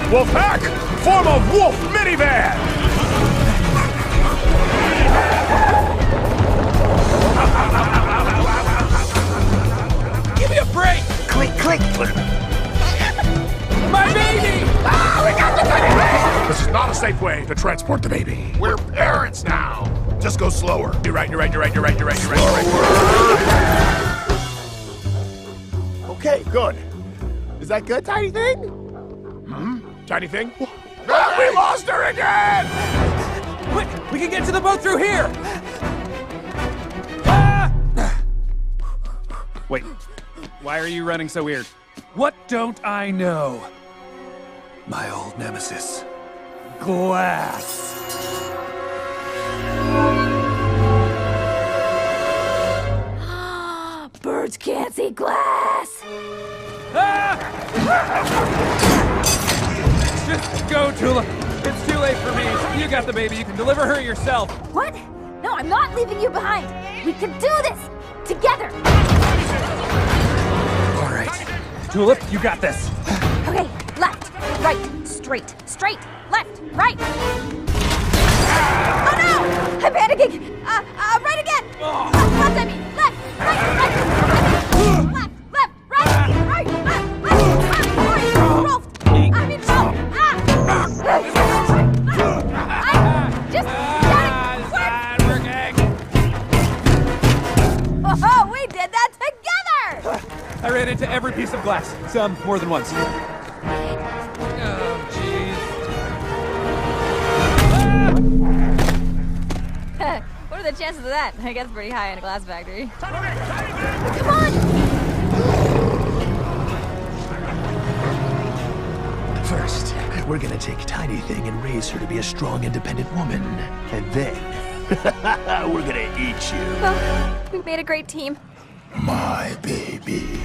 Wolfpack, form a wolf minivan! Give me a break! Click, click. My baby! Ah, we got the baby! This is not a safe way to transport the baby. We're parents now. Just go slower. You're right. Okay, good. Is that good, tiny thing? Tiny thing? We lost her again! Quick! We can get to the boat through here! Ah! Wait, why are you running so weird? What don't I know? My old nemesis. Glass. Birds can't see glass! Ah! Just go, Tula. It's too late for me. You got the baby. You can deliver her yourself. What? No, I'm not leaving you behind. We can do this together. All right. Tulip, you got this. Okay, left, right, straight, left, right. Oh no! I'm panicking. Right again. Left, I mean, left, right, left, right, left, Rolf. I mean, Rolf. Just shouting. Oh, we did that together! I ran into every piece of glass. Some more than once. Oh, jeez. What are the chances of that? I guess pretty high in a glass factory. Come on! First, we're gonna take Tiny Thing and raise her to be a strong, independent woman. And then, we're gonna eat you. Well, we've made a great team. My baby.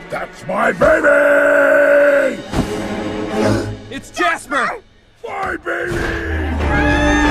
That's my baby! It's Jasper! My baby!